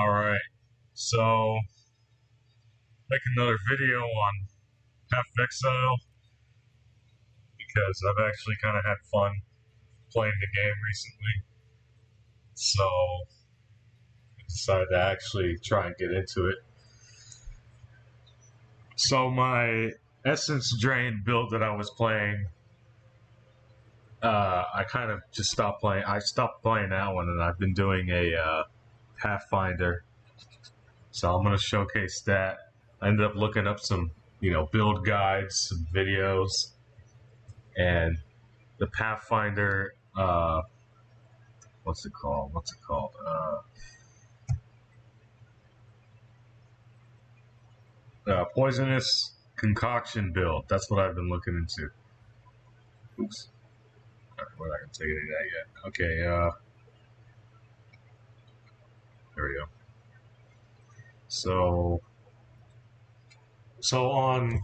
Alright, so make another video on Path of Exile because I've actually kind of had fun playing the game recently. So I decided to actually try and get into it. So my Essence Drain build that I was playing, I kind of just stopped playing. I stopped playing that one, and I've been doing a Pathfinder. So I'm going to showcase that. I ended up looking up some, build guides, some videos, and the Pathfinder. What's it called? Poisonous concoction build. That's what I've been looking into. Oops. We're not gonna take any of that yet. Okay. There we go. So on.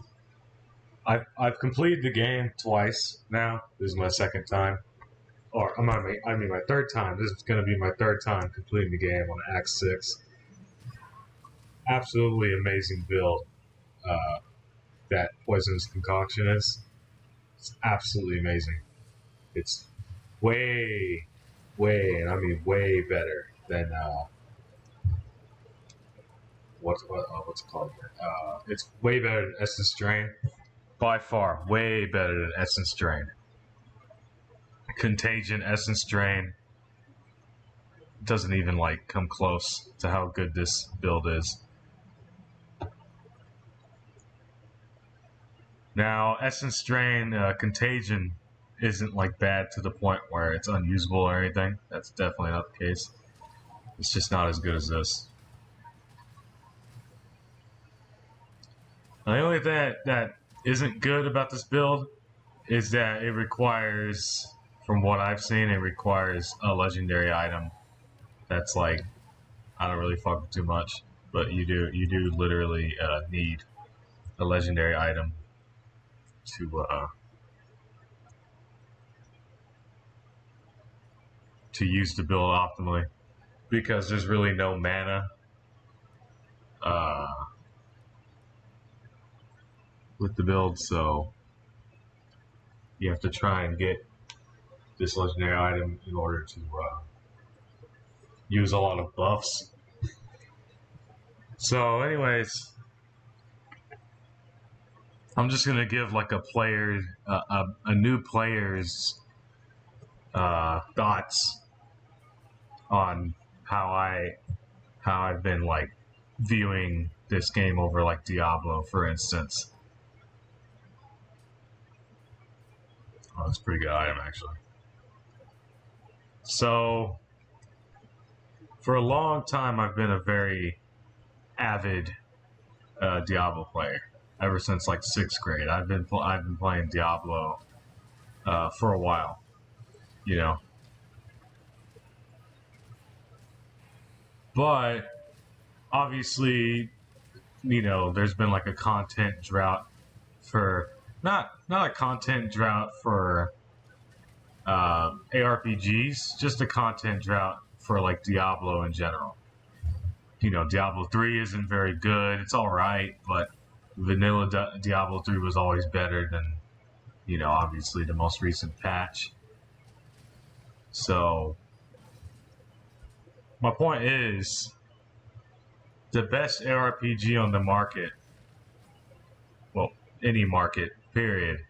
I've completed the game twice now. This is my second time. Or I mean my third time. This is going to be my third time completing the game on Act 6. Absolutely amazing build that Poisonous Concoction is. It's absolutely amazing. It's way, and I mean way better than what's it called? It's way better than Essence Drain. By far, way better than Essence Drain. Contagion, Essence Drain doesn't even come close to how good this build is. Now, Essence Drain, Contagion isn't bad to the point where it's unusable or anything. That's definitely not the case. It's just not as good as this. Now, the only thing that isn't good about this build is that it requires, from what I've seen, it requires a legendary item. That's I don't really fuck with too much, but you do literally need a legendary item to use the build optimally, because there's really no mana with the build, so you have to try and get this legendary item in order to use a lot of buffs. So anyways, I'm just gonna give a new player's thoughts on how I've been viewing this game over Diablo, for instance. Oh, that's a pretty good item, actually. So, for a long time, I've been a very avid Diablo player. Ever since 6th grade, I've been playing Diablo for a while. But obviously, there's been a content drought for not a content drought for ARPGs, just a content drought for Diablo in general. Diablo 3 isn't very good. It's all right, but vanilla Diablo 3 was always better than, obviously the most recent patch. So my point is, the best ARPG on the market, well, any market, period,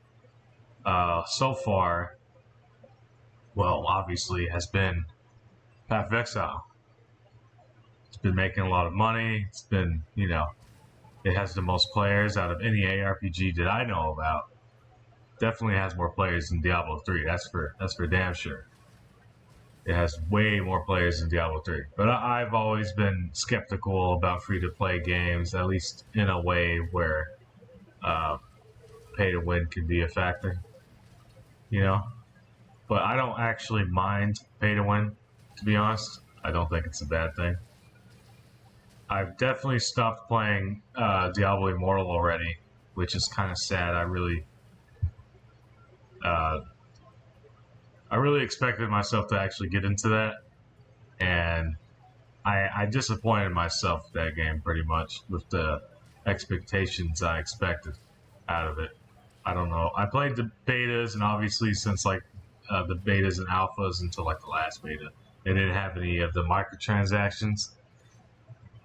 so far, well, obviously, has been Path of Exile. It's been making a lot of money. It's been, it has the most players out of any ARPG that I know about. Definitely has more players than Diablo 3. That's for damn sure. It has way more players than Diablo 3. But I've always been skeptical about free-to-play games, at least in a way where pay-to-win can be a factor. But I don't actually mind pay-to-win, to be honest. I don't think it's a bad thing. I've definitely stopped playing Diablo Immortal already, which is kind of sad. I really expected myself to actually get into that, and I disappointed myself with that game pretty much with the expectations I expected out of it. I don't know. I played the betas, and obviously since like the betas and alphas until like the last beta, it didn't have any of the microtransactions.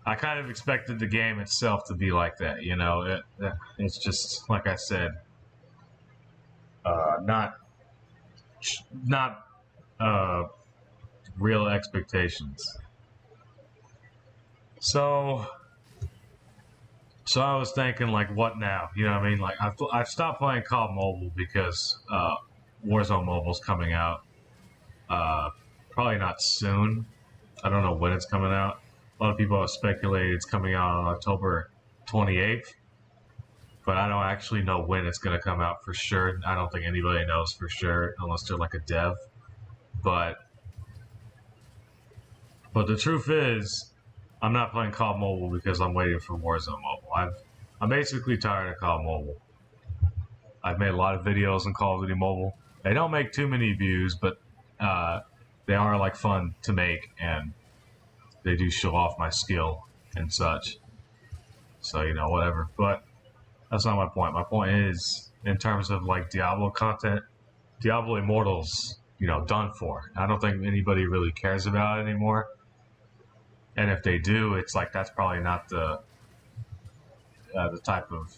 I kind of expected the game itself to be like that. You know, it's just like I said, not uh, real expectations. So I was thinking, like, what now? You know what I mean? Like, I've stopped playing COD Mobile because Warzone Mobile's coming out. Probably not soon. I don't know when it's coming out. A lot of people have speculated it's coming out on October 28th, but I don't actually know when it's going to come out for sure. I don't think anybody knows for sure unless they're like a dev. But the truth is, I'm not playing COD Mobile because I'm waiting for Warzone Mobile. I'm basically tired of COD Mobile. I've made a lot of videos on Call of Duty Mobile. They don't make too many views, but they are like fun to make, and they do show off my skill and such. So, you know, whatever. But that's not my point. My point is, in terms of like Diablo content, Diablo Immortal's, you know, done for. I don't think anybody really cares about it anymore. And if they do, it's like that's probably not the type of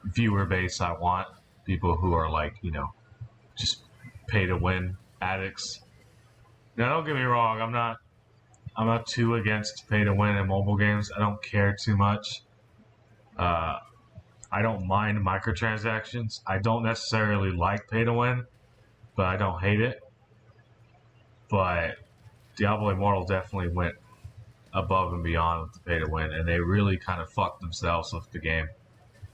viewer base I want. People who are like, you know, just pay to win addicts. Now, don't get me wrong. I'm not too against pay to win in mobile games. I don't care too much. I don't mind microtransactions. I don't necessarily like pay to win, but I don't hate it. But Diablo Immortal definitely went above and beyond with the pay to win, and they really kind of fucked themselves with the game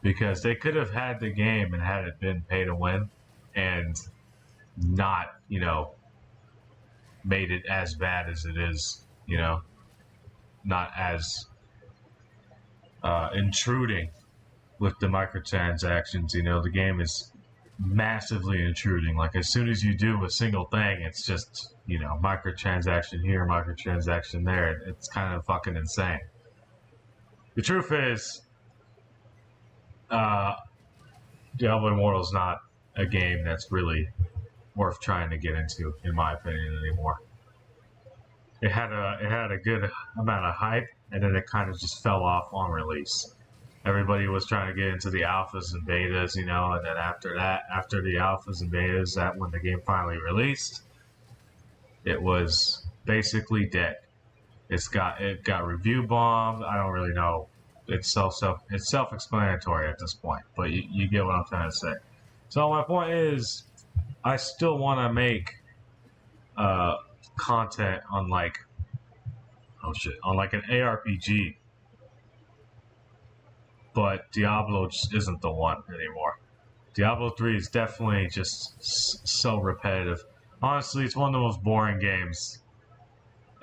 because they could have had the game and had it been pay to win and not, you know, made it as bad as it is, you know, not as intruding with the microtransactions. You know, the game is massively intruding. Like, as soon as you do a single thing, it's just, you know, microtransaction here, microtransaction there. It's kind of fucking insane. The truth is, Diablo Immortal is not a game that's really worth trying to get into, in my opinion, anymore. It had a good amount of hype, and then it kind of just fell off on release. Everybody was trying to get into the alphas and betas, you know, and then after the alphas and betas, that when the game finally released, it was basically dead. It got review bombed. I don't really know. It's self-explanatory at this point, but you get what I'm trying to say. So my point is, I still want to make content on like on like an ARPG. But Diablo just isn't the one anymore. Diablo 3 is definitely just so repetitive. Honestly, it's one of the most boring games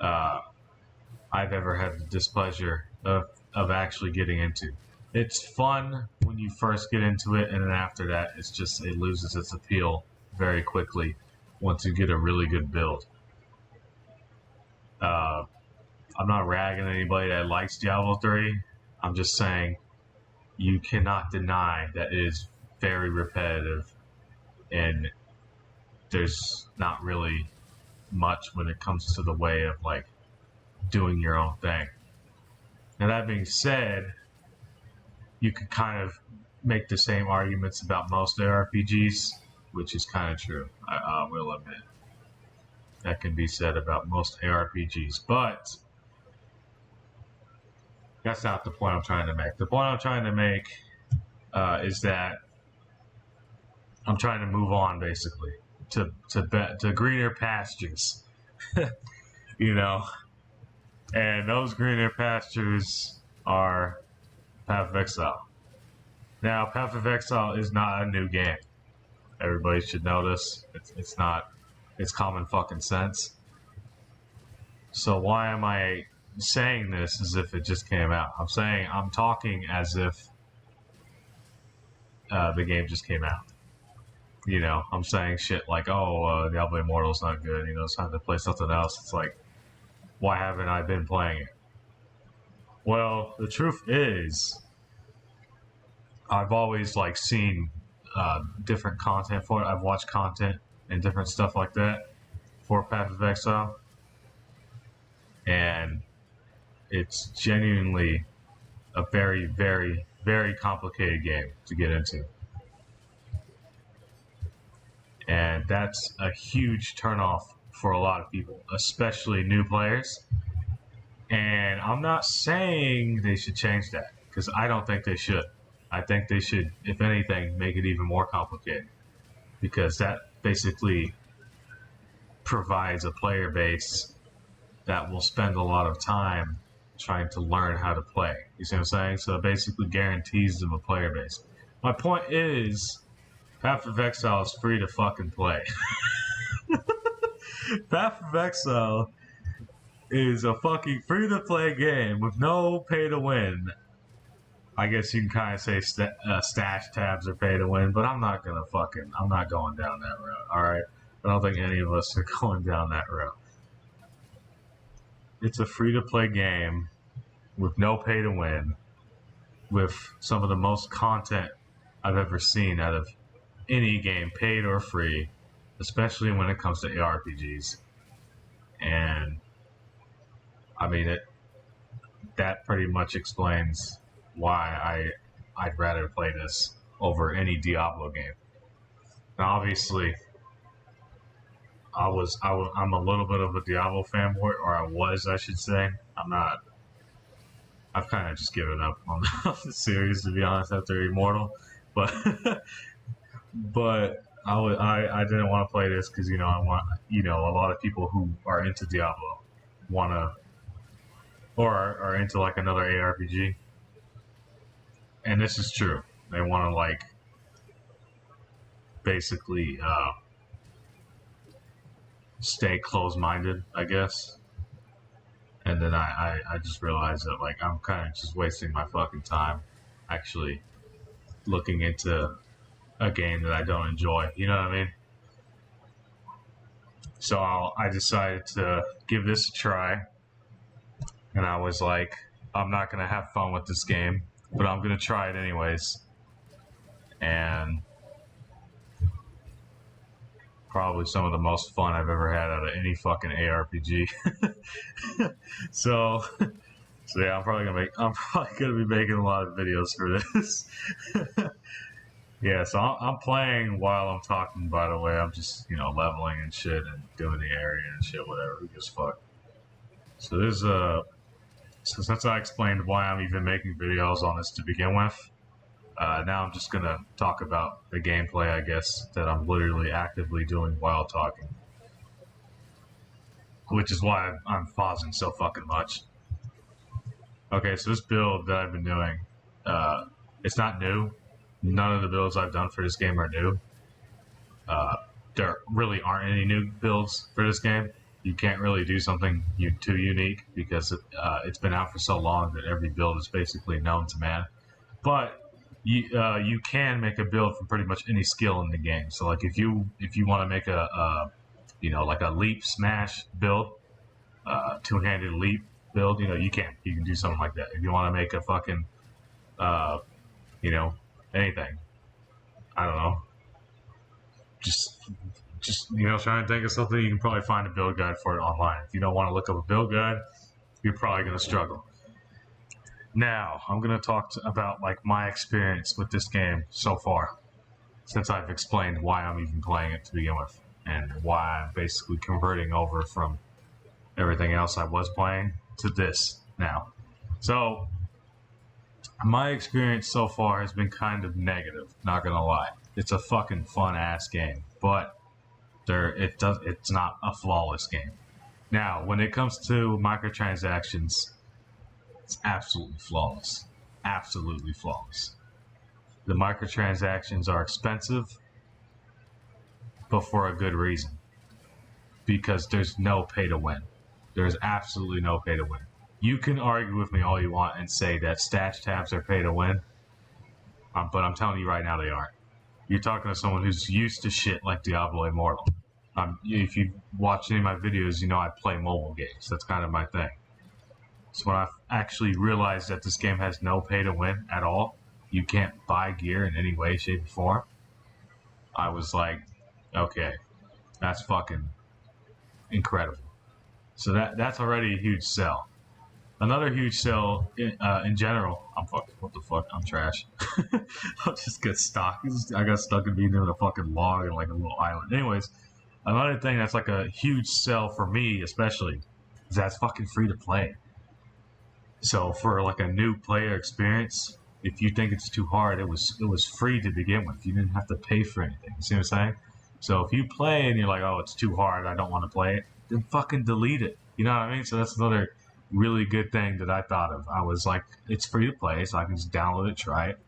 I've ever had the displeasure of actually getting into. It's fun when you first get into it, and then after that, it loses its appeal very quickly once you get a really good build. I'm not ragging anybody that likes Diablo 3. I'm just saying, you cannot deny that it is very repetitive, and there's not really much when it comes to the way of like doing your own thing. Now, that being said, you could kind of make the same arguments about most ARPGs, which is kind of true. I will admit that can be said about most ARPGs, but that's not the point I'm trying to make. The point I'm trying to make is that I'm trying to move on, basically, to greener pastures, you know. And those greener pastures are Path of Exile. Now, Path of Exile is not a new game. Everybody should know this. It's not. It's common fucking sense. So why am I saying this as if it just came out? I'm talking as if the game just came out. You know, I'm saying shit like, Diablo Immortal's not good. You know, it's time to play something else. It's like, why haven't I been playing it? Well, the truth is, I've always like seen different content for it. I've watched content and different stuff like that for Path of Exile, and it's genuinely a very, very, very complicated game to get into. And that's a huge turnoff for a lot of people, especially new players. And I'm not saying they should change that, because I don't think they should. I think they should, if anything, make it even more complicated, because that basically provides a player base that will spend a lot of time trying to learn how to play. You see what I'm saying? So it basically guarantees them a player base. My point is, Path of Exile is free to fucking play. Path of Exile is a fucking free to play game with no pay to win. I guess you can kind of say stash tabs are pay to win, but I'm not going down that road, alright? I don't think any of us are going down that road. It's a free to play game with no pay to win, with some of the most content I've ever seen out of any game, paid or free, especially when it comes to ARPGs. And I mean, that pretty much explains why I'd rather play this over any Diablo game. Now, obviously, I'm a little bit of a Diablo fanboy, or I should say. I'm not. I've kind of just given up on the series, to be honest, after Immortal, but I didn't want to play this because I want a lot of people who are into Diablo want to, or are into like another ARPG, and this is true. They want to like basically stay close-minded, I guess. And then I just realized that like I'm kind of just wasting my fucking time actually looking into a game that I don't enjoy. You know what I mean? So I decided to give this a try, and I was like, I'm not gonna have fun with this game, but I'm gonna try it anyways. And probably some of the most fun I've ever had out of any fucking ARPG. so yeah, I'm probably gonna be making a lot of videos for this. Yeah, so I'm playing while I'm talking. By the way, I'm just leveling and shit and doing the area and shit, whatever. Who gives a fuck? So there's so since I explained why I'm even making videos on this to begin with, now I'm just gonna talk about the gameplay, I guess, that I'm literally actively doing while talking, which is why I'm pausing so fucking much. Okay, so this build that I've been doing, it's not new. None of the builds I've done for this game are new. There really aren't any new builds for this game. You can't really do something too unique because it's been out for so long that every build is basically known to man. But you can make a build from pretty much any skill in the game. So like if you want to make like a leap smash build, two-handed leap build, you can do something like that. If you want to make a fucking anything, I don't know, just trying to think of something. You can probably find a build guide for it online. If you don't want to look up a build guide, you're probably going to struggle. Now, I'm going to talk about like my experience with this game so far, since I've explained why I'm even playing it to begin with, and why I'm basically converting over from everything else I was playing to this now. So, my experience so far has been kind of negative, not going to lie. It's a fucking fun-ass game, but it's not a flawless game. Now, when it comes to microtransactions, it's absolutely flawless. Absolutely flawless. The microtransactions are expensive, but for a good reason. Because there's no pay to win. There's absolutely no pay to win. You can argue with me all you want and say that stash tabs are pay to win, but I'm telling you right now they aren't. You're talking to someone who's used to shit like Diablo Immortal. If you watch any of my videos, I play mobile games. That's kind of my thing. So when I actually realized that this game has no pay to win at all, you can't buy gear in any way, shape, or form, I was like, okay, that's fucking incredible. So that's already a huge sell. Another huge sell in general. I'm fucking. What the fuck? I'm trash. I'll just get stuck. I got stuck in being near a fucking log and like a little island. Anyways, another thing that's like a huge sell for me, especially, is that's fucking free to play. So for like a new player experience, if you think it's too hard, it was free to begin with. You didn't have to pay for anything. You see what I'm saying? So if you play and you're like, oh, it's too hard, I don't want to play it, then fucking delete it. You know what I mean? So that's another really good thing that I thought of. I was like, it's free to play, so I can just download it, try it,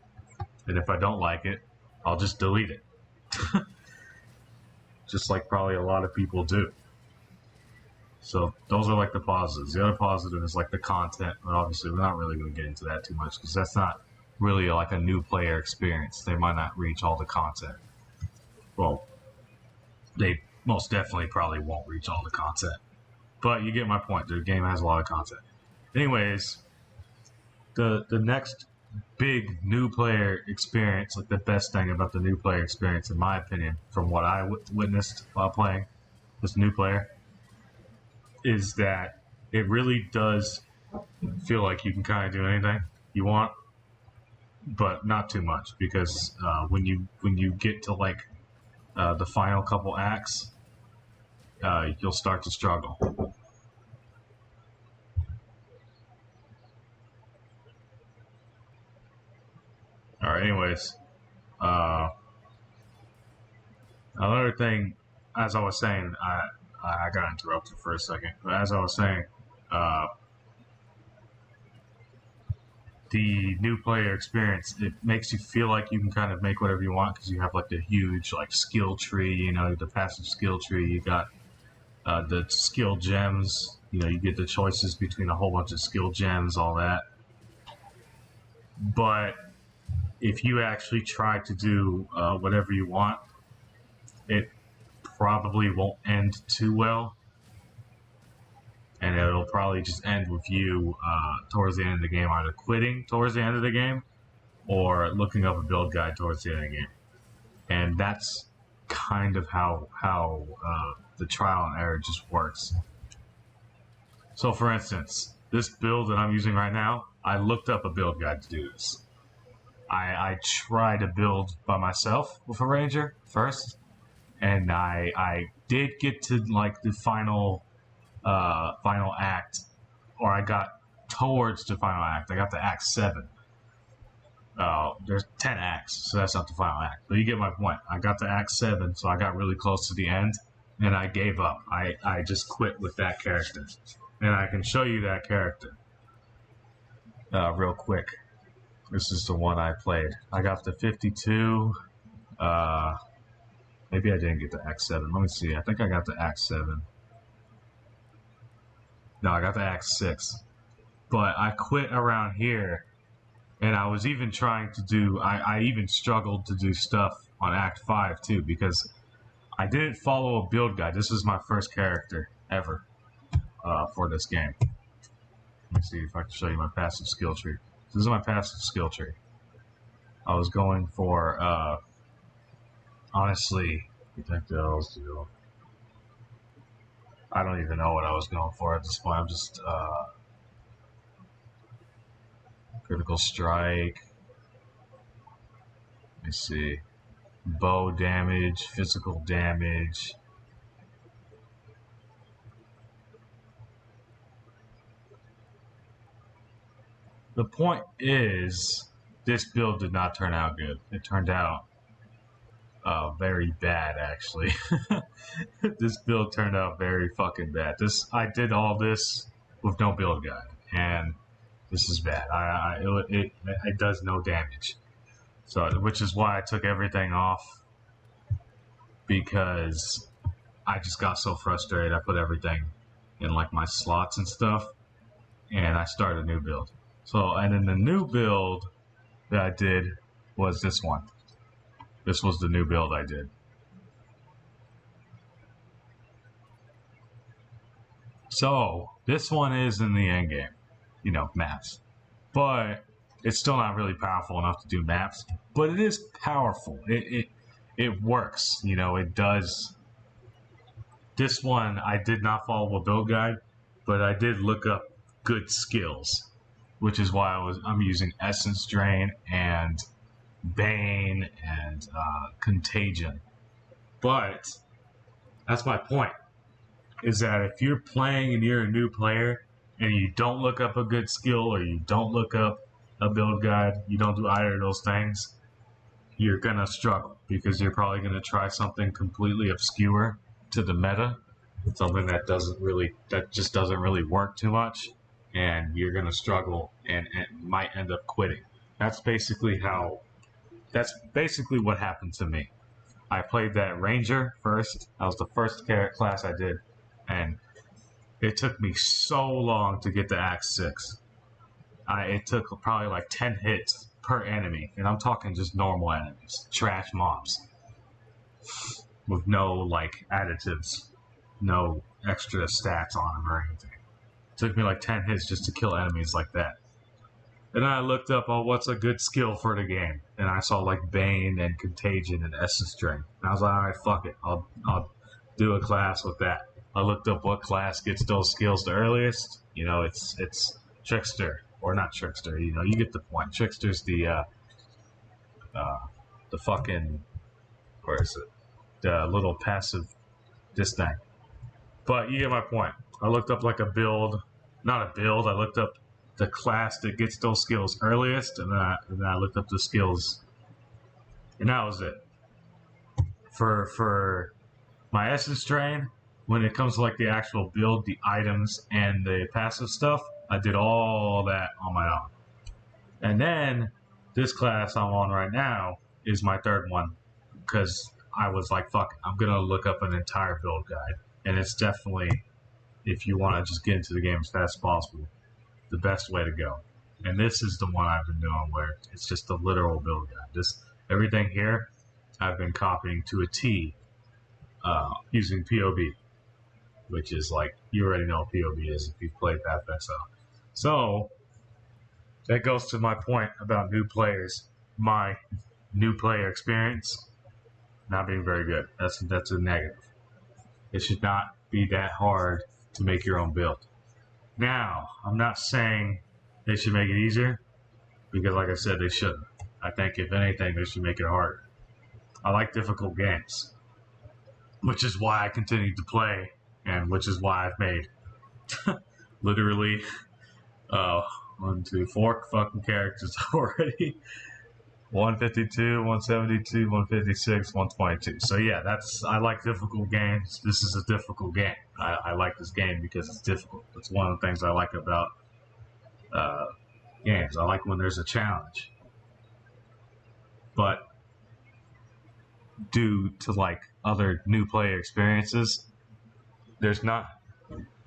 and if I don't like it, I'll just delete it. Just like probably a lot of people do. So those are like the positives. The other positive is like the content, but obviously we're not really going to get into that too much because that's not really like a new player experience. They might not reach all the content. Well, they most definitely probably won't reach all the content. But you get my point. The game has a lot of content. Anyways, the next big new player experience, like the best thing about the new player experience, in my opinion, from what I witnessed while playing this new player, is that it really does feel like you can kind of do anything you want, but not too much, because when you get to like the final couple acts, you'll start to struggle. All right. Anyways, another thing, as I was saying, I got interrupted for a second, but as I was saying, the new player experience, it makes you feel like you can kind of make whatever you want because you have like the huge like skill tree, you know, the passive skill tree. You got the skill gems. You know, you get the choices between a whole bunch of skill gems, all that. But if you actually try to do whatever you want, it probably won't end too well. And it'll probably just end with you towards the end of the game either quitting towards the end of the game or looking up a build guide towards the end of the game. And that's kind of how the trial and error just works. So for instance, this build that I'm using right now, I looked up a build guide to do this. I tried to build by myself with a ranger first, and I did get to like the final act, or I got towards the final act. I got to act 7. There's 10 acts, so that's not the final act. But you get my point. I got to act 7, so I got really close to the end, and I gave up. I just quit with that character. And I can show you that character real quick. This is the one I played. I got to 52. Maybe I didn't get to act 7. Let me see. I think I got to act 7. No, I got to act 6. But I quit around here, and I was even trying to do, I even struggled to do stuff on act 5 too, because I didn't follow a build guide. This is my first character ever for this game. Let me see if I can show you my passive skill tree. This is my passive skill tree. I was going for, honestly, I don't even know what I was going for at this point. I'm just critical strike. Let me see. Bow damage, physical damage. The point is, this build did not turn out good. It turned out very bad, actually. This build turned out very fucking bad. I did all this with no build guide, and this is bad. It does no damage. So, which is why I took everything off, because I just got so frustrated. I put everything in like my slots and stuff, and I started a new build. So, and then the new build that I did was this one. This was the new build I did. So, this one is in the end game. maps. But it's still not really powerful enough to do maps. But it is powerful. It works. It does. This one I did not follow a build guide, but I did look up good skills, which is why I'm using Essence Drain and Bane and Contagion. But that's my point, is that if you're playing and you're a new player and you don't look up a good skill or you don't look up a build guide, you don't do either of those things, you're going to struggle because you're probably going to try something completely obscure to the meta, something that just doesn't really work too much, and you're going to struggle and might end up quitting. That's basically what happened to me. I played that Ranger first. That was the first class I did, and it took me so long to get to Act 6. It took probably like 10 hits per enemy, and I'm talking just normal enemies, trash mobs, with no like additives, no extra stats on them or anything. It took me like 10 hits just to kill enemies like that. And I looked up, what's a good skill for the game? And I saw like Bane and Contagion and Essence Drain. And I was like, all right, fuck it. I'll do a class with that. I looked up what class gets those skills the earliest. It's Trickster. Or not Trickster, you get the point. Trickster's the fucking, where is it? The little passive, this thing. But you get my point. I looked up like I looked up the class that gets those skills earliest, and then I looked up the skills, and that was it. For my Essence Drain, when it comes to like the actual build, the items, and the passive stuff, I did all that on my own. And then this class I'm on right now is my third one, because I was like, fuck it, I'm gonna look up an entire build guide, and it's definitely, if you want to just get into the game as fast as possible, the best way to go. And this is the one I've been doing where it's just a literal build guide. Everything here I've been copying to a T using POE, which is like, you already know what POE is if you've played PathXL. So that goes to my point about new players. My new player experience not being very good. That's a negative. It should not be that hard to make your own build. Now, I'm not saying they should make it easier, because like I said, they shouldn't. I think if anything, they should make it harder. I like difficult games, which is why I continue to play, and which is why I've made literally 1, 2, 4 fucking characters already. 152, 172, 156, 122. So yeah, I like difficult games. This is a difficult game. I like this game because it's difficult. It's one of the things I like about games. I like when there's a challenge. But due to like other new player experiences, there's not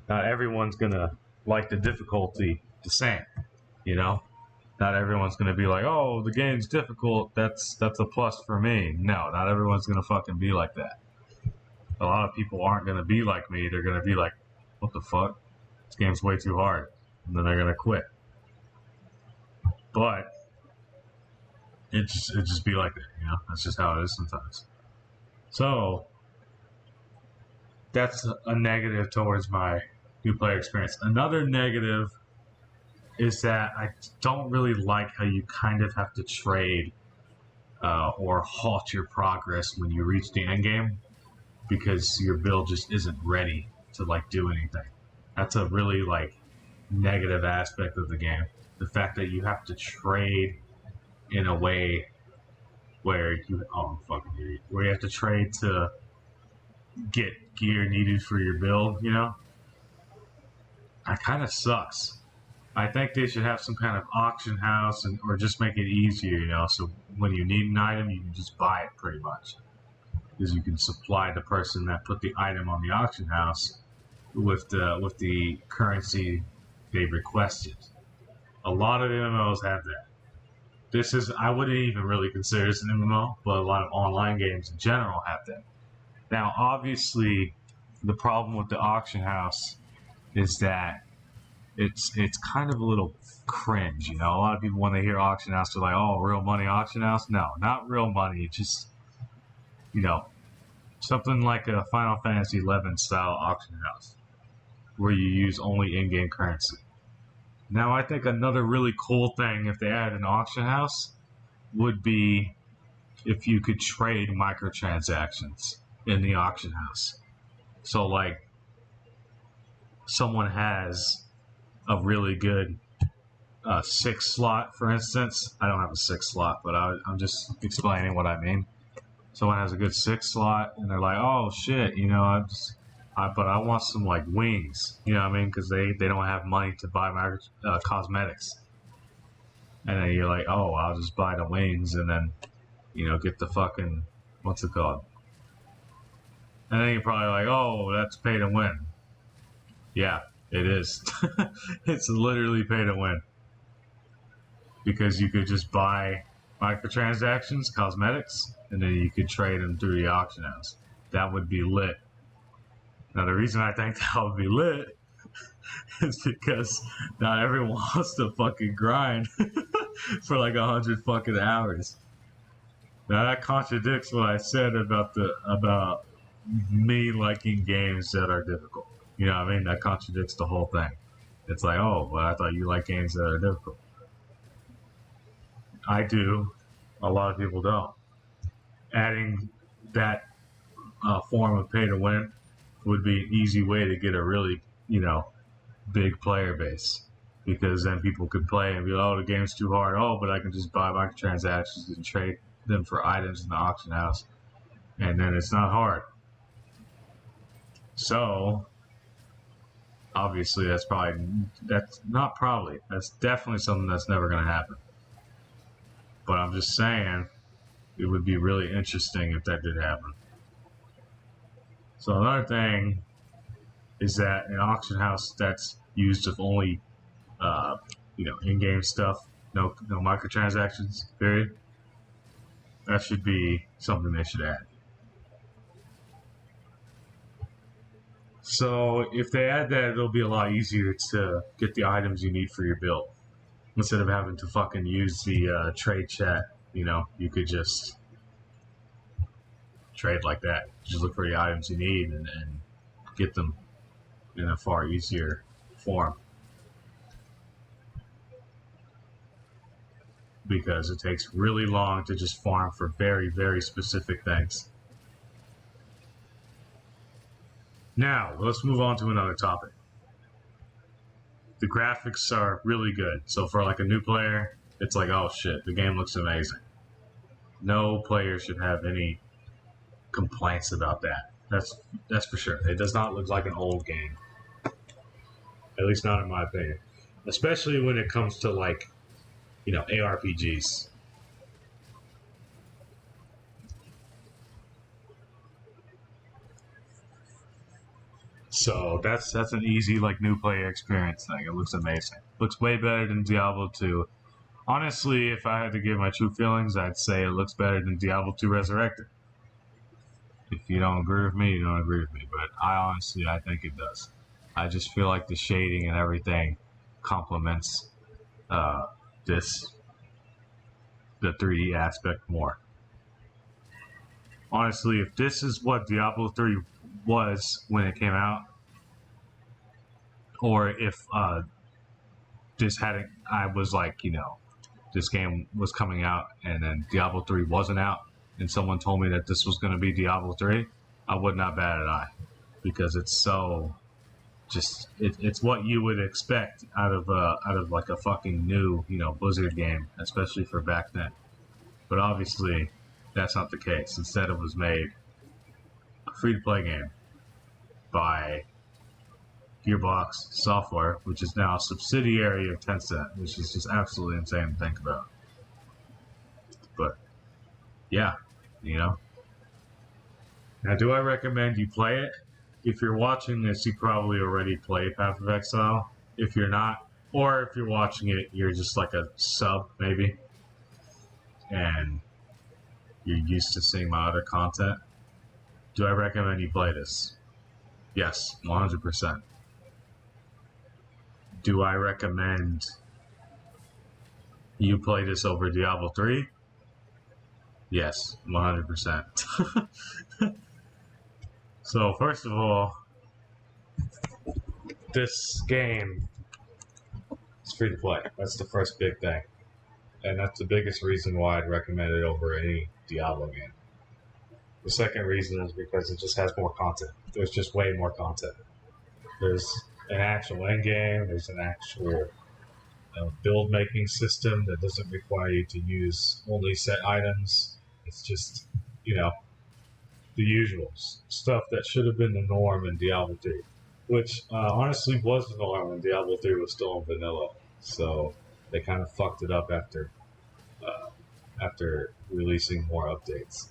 everyone's gonna like the difficulty the same, Not everyone's going to be like, oh, the game's difficult, that's a plus for me. No, not everyone's going to fucking be like that. A lot of people aren't going to be like me. They're going to be like, what the fuck? This game's way too hard. And then they're going to quit. But it just be like that, That's just how it is sometimes. So that's a negative towards my new player experience. Another negative is that I don't really like how you kind of have to trade or halt your progress when you reach the end game, because your build just isn't ready to like do anything. That's a really like negative aspect of the game. The fact that you have to trade in a way where you have to trade to get gear needed for your build, That kind of sucks. I think they should have some kind of auction house or just make it easier, so when you need an item, you can just buy it pretty much. Because you can supply the person that put the item on the auction house with the currency they requested. A lot of MMOs have that. I wouldn't even really consider this an MMO, but a lot of online games in general have that. Now, obviously, the problem with the auction house is that it's kind of a little cringe, you know. A lot of people when they hear auction house, they're like, "Oh, real money auction house." No, not real money. Just you know, something like a Final Fantasy 11 style auction house where you use only in-game currency. Now, I think another really cool thing if they add an auction house would be if you could trade microtransactions in the auction house. So, like, someone has a really good six slot, for instance. I don't have a six slot, but I'm just explaining what I mean. Someone has a good six slot, and they're like, "Oh shit, you know, but I want some like wings." You know what I mean? Because they don't have money to buy my cosmetics. And then you're like, "Oh, I'll just buy the wings, and then get the fucking what's it called?" And then you're probably like, "Oh, that's pay to win." Yeah, it is. It's literally pay to win because you could just buy microtransactions, cosmetics, and then you could trade them through the auction house. That would be lit. Now, the reason I think that would be lit is because not everyone wants to fucking grind for like 100 fucking hours. Now that contradicts what I said about me liking games that are difficult. You know what I mean? That contradicts the whole thing. It's like, oh, well, I thought you like games that are difficult. I do. A lot of people don't. Adding that form of pay to win would be an easy way to get a really, big player base. Because then people could play and be like, oh, the game's too hard. Oh, but I can just buy microtransactions and trade them for items in the auction house. And then it's not hard. So, obviously, that's definitely something that's never going to happen. But I'm just saying, it would be really interesting if that did happen. So another thing is that an auction house that's used of only, in-game stuff, no microtransactions, period. That should be something they should add. So if they add that, it'll be a lot easier to get the items you need for your build. Instead of having to fucking use the trade chat, you could just trade like that. Just look for the items you need and get them in a far easier form. Because it takes really long to just farm for very, very specific things. Now, let's move on to another topic. The graphics are really good. So for like a new player, it's like, oh shit, the game looks amazing. No player should have any complaints about that. That's for sure. It does not look like an old game. At least not in my opinion. Especially when it comes to like, ARPGs. So that's an easy like new player experience thing. It looks amazing. Looks way better than Diablo 2. Honestly, if I had to give my true feelings, I'd say it looks better than Diablo 2 Resurrected. If you don't agree with me, you don't agree with me. But I think it does. I just feel like the shading and everything complements the 3D aspect more. Honestly, if this is what Diablo 3 was when it came out, or if I was like, this game was coming out and then Diablo 3 wasn't out, and someone told me that this was going to be Diablo 3, I would not bat an eye, because it's so it's what you would expect out of like a fucking new Blizzard game, especially for back then. But obviously, that's not the case. Instead, it was made a free-to-play game by Gearbox Software, which is now a subsidiary of Tencent, which is just absolutely insane to think about. But yeah, Now, do I recommend you play it? If you're watching this, you probably already played Path of Exile. If you're not, or if you're watching it, you're just like a sub, maybe, and you're used to seeing my other content. Do I recommend you play this? Yes, 100%. Do I recommend you play this over Diablo 3? Yes, 100%. So, first of all, this game is free to play. That's the first big thing. And that's the biggest reason why I'd recommend it over any Diablo game. The second reason is because it just has more content. There's just way more content. There's an actual end game, there's an actual build making system that doesn't require you to use only set items. It's just, you know, the usual stuff that should have been the norm in Diablo 3, which honestly was the norm when Diablo 3 was still in vanilla. So they kind of fucked it up after releasing more updates.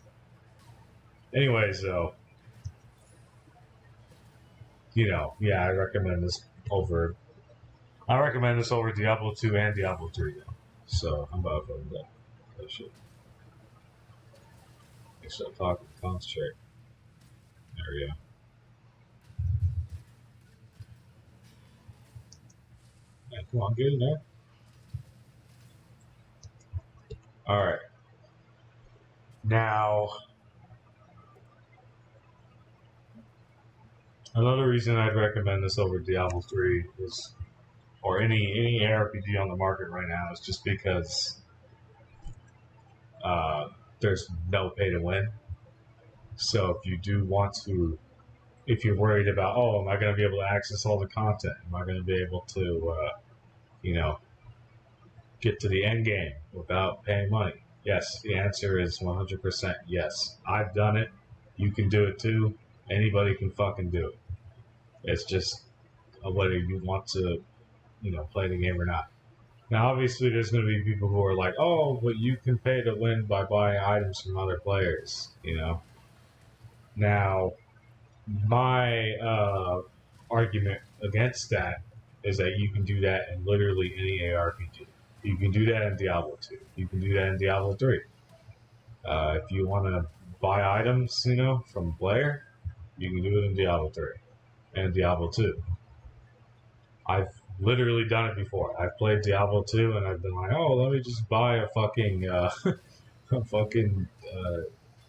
Anyways, though, yeah, I recommend this over. I recommend this over Diablo 2 and Diablo 3. Though. So I'm about to put that shit. Except talk and concentrate. There we go. Yeah, come on, get in there. All right. Now, another reason I'd recommend this over Diablo 3 is, or any ARPG on the market right now, is just because there's no pay to win. So if you do want to, if you're worried about, oh, am I going to be able to access all the content? Am I going to be able to, get to the end game without paying money? Yes, the answer is 100% yes. I've done it. You can do it too. Anybody can fucking do it. It's just whether you want to, play the game or not. Now, obviously, there's going to be people who are like, oh, but you can pay to win by buying items from other players, Now, my argument against that is that you can do that in literally any ARPG. You can do that in Diablo 2. You can do that in Diablo 3. If you want to buy items, from a player, you can do it in Diablo 3 and Diablo 2. I've literally done it before. I've played Diablo 2 and I've been like, oh, let me just buy a fucking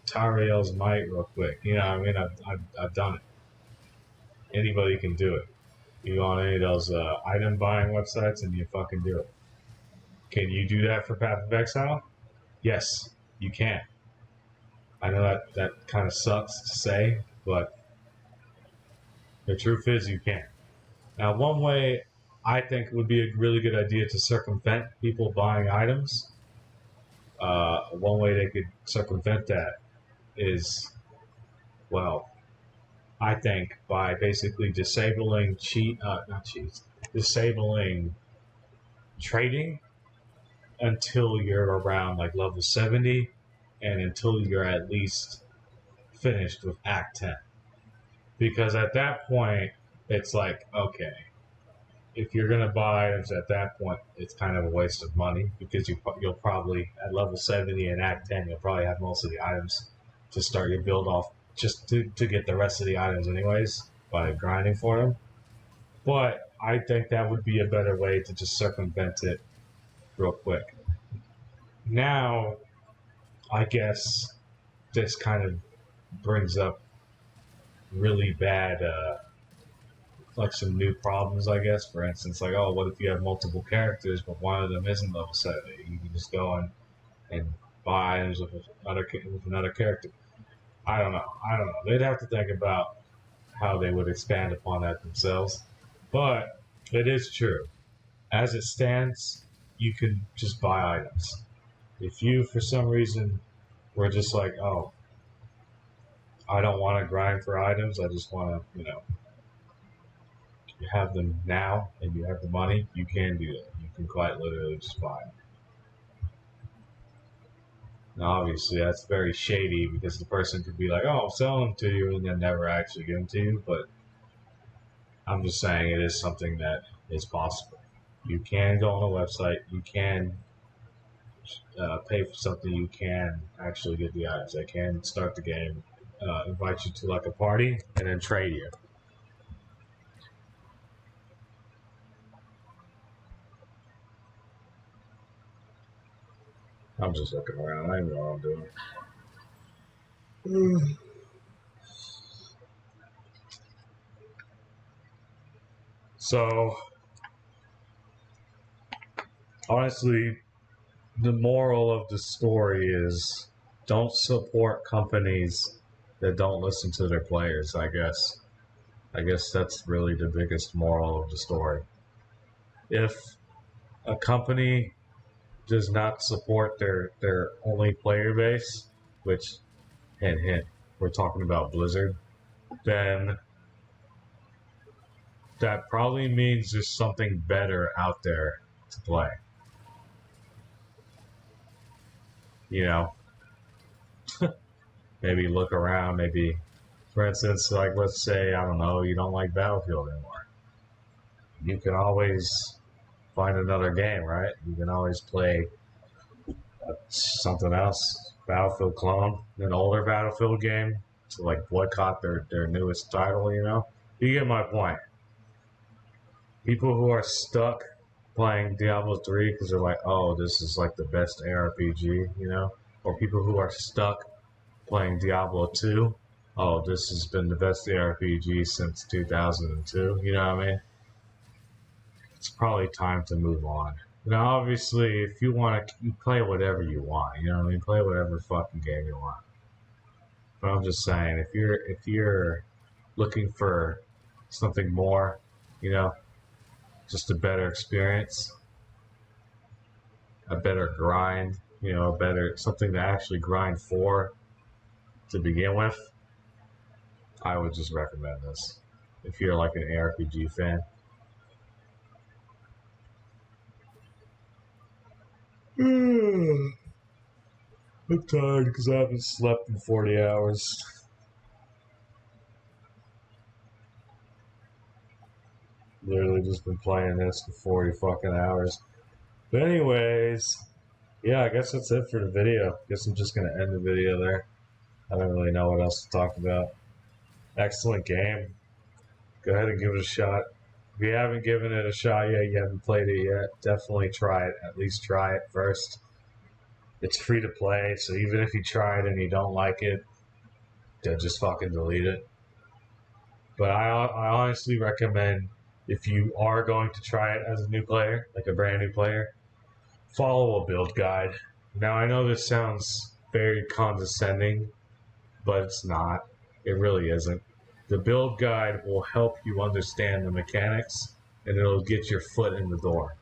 Tariel's Might real quick. You know what I mean? I've done it. Anybody can do it. You go on any of those item buying websites and you fucking do it. Can you do that for Path of Exile? Yes, you can. I know that kind of sucks to say, but the truth is you can. Now, one way I think would be a really good idea to circumvent people buying items, one way they could circumvent that is, well, I think by basically disabling disabling trading until you're around like level 70 and until you're at least finished with Act 10. Because at that point, it's like, okay, if you're going to buy items at that point, it's kind of a waste of money because you'll probably, at level 70 and Act 10, you'll probably have most of the items to start your build off just to get the rest of the items anyways by grinding for them. But I think that would be a better way to just circumvent it real quick. Now, I guess this kind of brings up really bad, like some new problems, I guess. For instance, like, oh, what if you have multiple characters, but one of them isn't level 70? You can just go and buy items with another character. I don't know. They'd have to think about how they would expand upon that themselves. But it is true. As it stands, you can just buy items. If you, for some reason, were just like, oh, I don't want to grind for items, I just want to, you have them now and you have the money, you can do that. You can quite literally just buy them. Now, obviously, that's very shady because the person could be like, oh, I'll sell them to you and then never actually give them to you. But I'm just saying it is something that is possible. You can go on a website, you can pay for something, you can actually get the items. They can start the game, invite you to like a party, and then trade you. I'm just looking around. I don't know what I'm doing. So, honestly, the moral of the story is don't support companies that don't listen to their players, I guess. I guess that's really the biggest moral of the story. If a company does not support their only player base, which, hint, hint, we're talking about Blizzard, then that probably means there's something better out there to play. You know, maybe look around, maybe, for instance, like let's say, I don't know, you don't like Battlefield anymore. You can always find another game, right? You can always play something else, Battlefield clone, an older Battlefield game to like boycott their newest title, you know? You get my point. People who are stuck playing Diablo 3 because they're like, oh, this is like the best ARPG, you know? Or people who are stuck playing Diablo 2, oh, this has been the best ARPG since 2002, you know what I mean? It's probably time to move on. Now, obviously, if you want to, you play whatever you want. You know what I mean? Play whatever fucking game you want. But I'm just saying, if you're looking for something more, you know, just a better experience, a better grind, you know, a better something to actually grind for to begin with, I would just recommend this. If you're like an ARPG fan. I'm tired because I haven't slept in 40 hours. Literally just been playing this for 40 fucking hours. But anyways, yeah, I guess that's it for the video. Guess I'm just gonna end the video there. I don't really know what else to talk about. Excellent game. Go ahead and give it a shot. If you haven't given it a shot yet, you haven't played it yet, definitely try it. At least try it first. It's free to play, so even if you try it and you don't like it, then just fucking delete it. But I honestly recommend, if you are going to try it as a new player, like a brand new player, follow a build guide. Now, I know this sounds very condescending, but it's not. It really isn't. The build guide will help you understand the mechanics, and it'll get your foot in the door.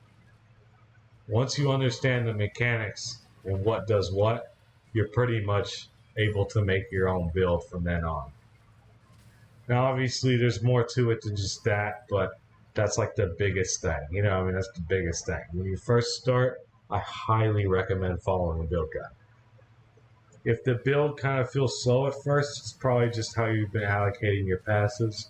Once you understand the mechanics and what does what, you're pretty much able to make your own build from then on. Now, obviously, there's more to it than just that, but that's like the biggest thing. You know, I mean, that's the biggest thing. When you first start, I highly recommend following a build guide. If the build kind of feels slow at first, it's probably just how you've been allocating your passives.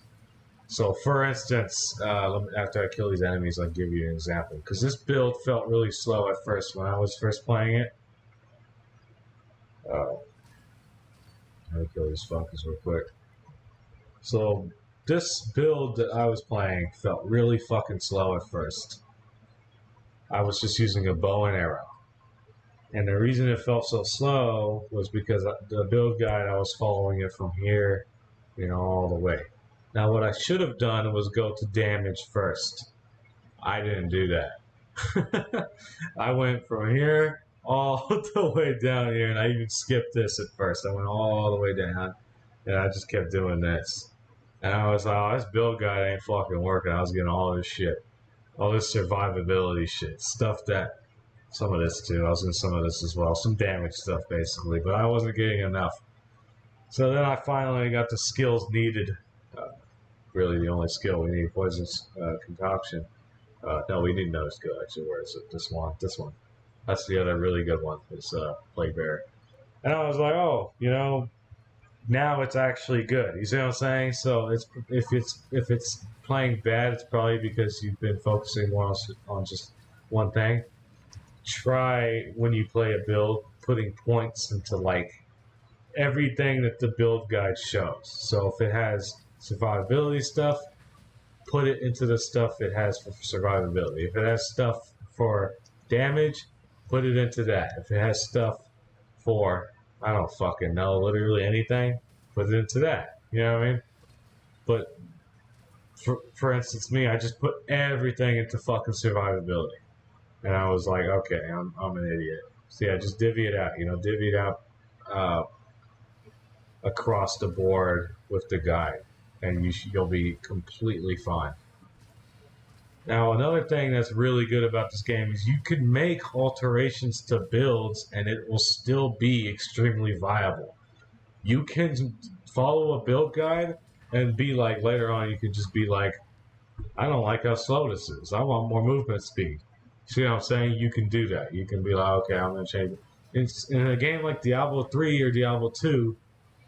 So, for instance, after I kill these enemies, I'll give you an example. Because this build felt really slow at first when I was first playing it. Let me kill these fuckers real quick. So, this build that I was playing felt really fucking slow at first. I was just using a bow and arrow. And the reason it felt so slow was because the build guide, I was following it from here, you know, all the way. Now, what I should have done was go to damage first. I didn't do that. I went from here all the way down here, and I even skipped this at first. I went all the way down, and I just kept doing this. And I was like, oh, this build guide ain't fucking working. I was getting all this shit. All this survivability shit. Stuff that... Some of this too. I was in some of this as well. Some damage stuff basically, but I wasn't getting enough. So then I finally got the skills needed. Really, the only skill we need, poison concoction. No, we need another skill actually. Where is it? This one. This one. That's the other really good one. Is Plague Bearer. And I was like, oh, you know, now it's actually good. You see what I'm saying? So if it's playing bad, it's probably because you've been focusing more on just one thing. Try, when you play a build, putting points into like everything that the build guide shows. So if it has survivability stuff, put it into the stuff it has for survivability. If it has stuff for damage, put it into that. If it has stuff for, I don't fucking know, literally anything, put it into that. You know what I mean? But for instance, me, I just put everything into fucking survivability. And I was like, okay, I'm an idiot. So yeah, just divvy it out. Divvy it out across the board with the guide, and you'll be completely fine. Now, another thing that's really good about this game is you can make alterations to builds, and it will still be extremely viable. You can follow a build guide and be like, later on, you can just be like, I don't like how slow this is. I want more movement speed. See what I'm saying? You can do that. You can be like, okay, I'm going to change it. In a game like Diablo 3 or Diablo 2,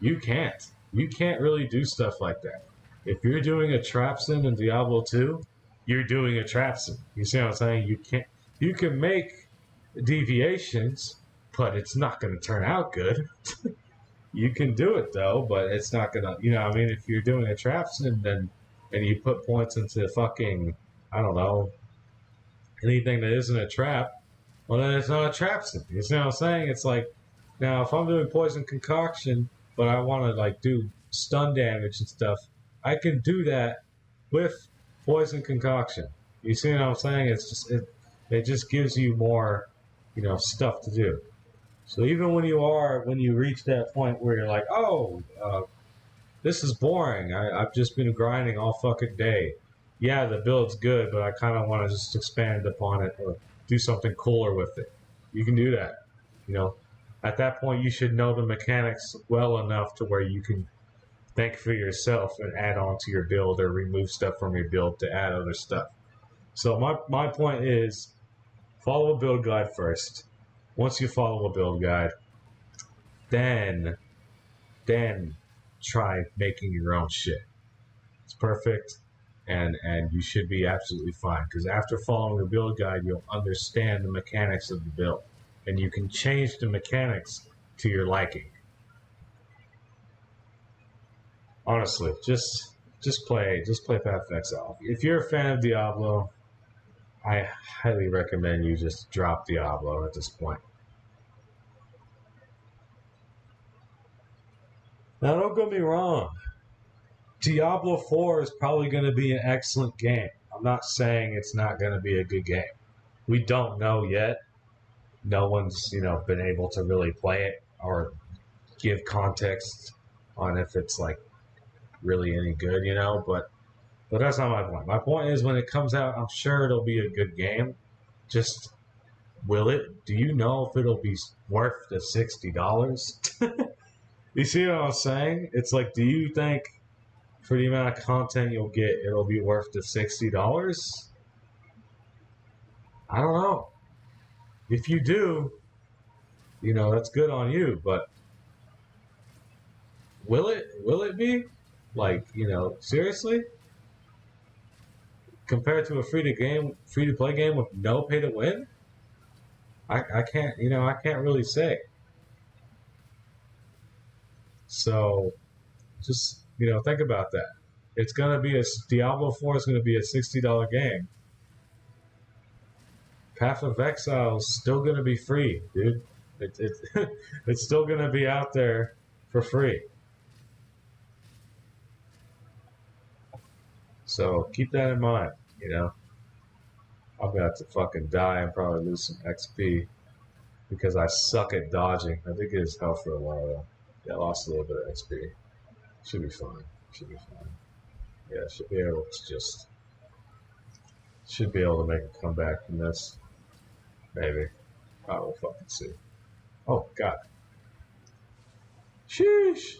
you can't. You can't really do stuff like that. If you're doing a trap sim in Diablo 2, you're doing a trap sim. You see what I'm saying? You can't. You can make deviations, but it's not going to turn out good. You can do it though, but it's not gonna. I mean, if you're doing a trap sim, and you put points into fucking, I don't know, anything that isn't a trap, well then it's not a trap sim. You see what I'm saying? It's like, now if I'm doing poison concoction, but I want to like do stun damage and stuff, I can do that with poison concoction. You see what I'm saying? It's just it just gives you more, stuff to do. So even when you reach that point where you're like, oh, this is boring. I've just been grinding all fucking day. Yeah, the build's good, but I kind of want to just expand upon it or do something cooler with it. You can do that. At that point, you should know the mechanics well enough to where you can think for yourself and add on to your build or remove stuff from your build to add other stuff. So my point is, follow a build guide first. Once you follow a build guide, then try making your own shit. It's perfect, and you should be absolutely fine, because after following the build guide, you'll understand the mechanics of the build, and you can change the mechanics to your liking. Honestly, just play Path of Exile. If you're a fan of Diablo, I highly recommend you just drop Diablo at this point. Now, don't get me wrong. Diablo 4 is probably going to be an excellent game. I'm not saying it's not going to be a good game. We don't know yet. No one's, been able to really play it or give context on if it's like really any good, but that's not my point. My point is, when it comes out, I'm sure it'll be a good game. Just, will it? Do you know if it'll be worth the $60? You see what I'm saying? It's like, do you think for the amount of content you'll get, it'll be worth the $60? I don't know. If you do, that's good on you, but will it be? Like, seriously? Compared to a free to play game with no pay to win? I can't, I can't really say. So just, think about that. It's going to be Diablo 4 is going to be a $60 game. Path of Exile is still going to be free, dude. It's still going to be out there for free. So keep that in mind, I'm going to have to fucking die and probably lose some XP because I suck at dodging. I think it is hell for a while, though. Yeah, I lost a little bit of XP. Should be fine. Yeah, should be able to make a comeback from this. Maybe. I will fucking see. Oh, God. Sheesh.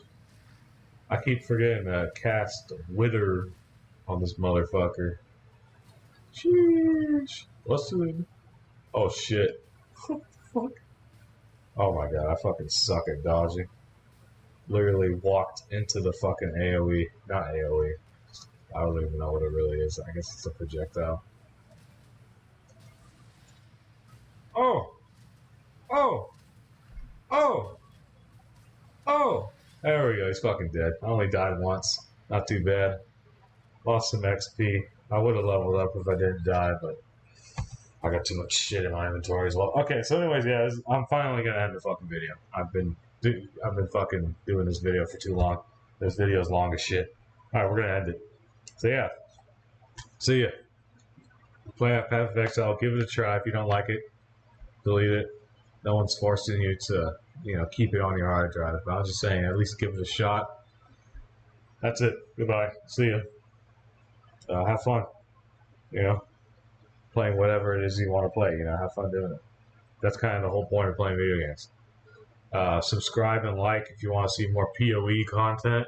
I keep forgetting to cast Wither on this motherfucker. Sheesh. Listen. Oh, shit. What the fuck? Oh, my God. I fucking suck at dodging. Literally walked into the fucking AoE. Not AoE. I don't even know what it really is. I guess it's a projectile. Oh! Oh! Oh! Oh! There we go. He's fucking dead. I only died once. Not too bad. Lost some XP. I would have leveled up if I didn't die, but I got too much shit in my inventory as well. Okay, so anyways, yeah, I'm finally gonna end the fucking video. I've been fucking doing this video for too long. This video's long as shit. All right, we're gonna end it. So yeah, see ya. Play out Path of Exile. Give it a try. If you don't like it, delete it. No one's forcing you to, keep it on your hard drive. But I'm just saying, at least give it a shot. That's it. Goodbye. See ya. Have fun. Playing whatever it is you want to play. Have fun doing it. That's kind of the whole point of playing video games. Subscribe and like if you want to see more POE content.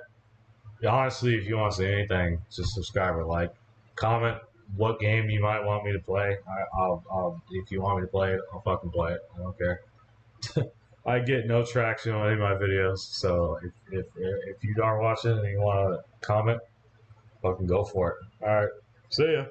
Honestly, if you want to see anything, just subscribe or like. Comment what game you might want me to play. I'll if you want me to play it, I'll fucking play it. I don't care. I get no traction on any of my videos, so if you aren't watching and you want to comment, fucking go for it. All right, see ya.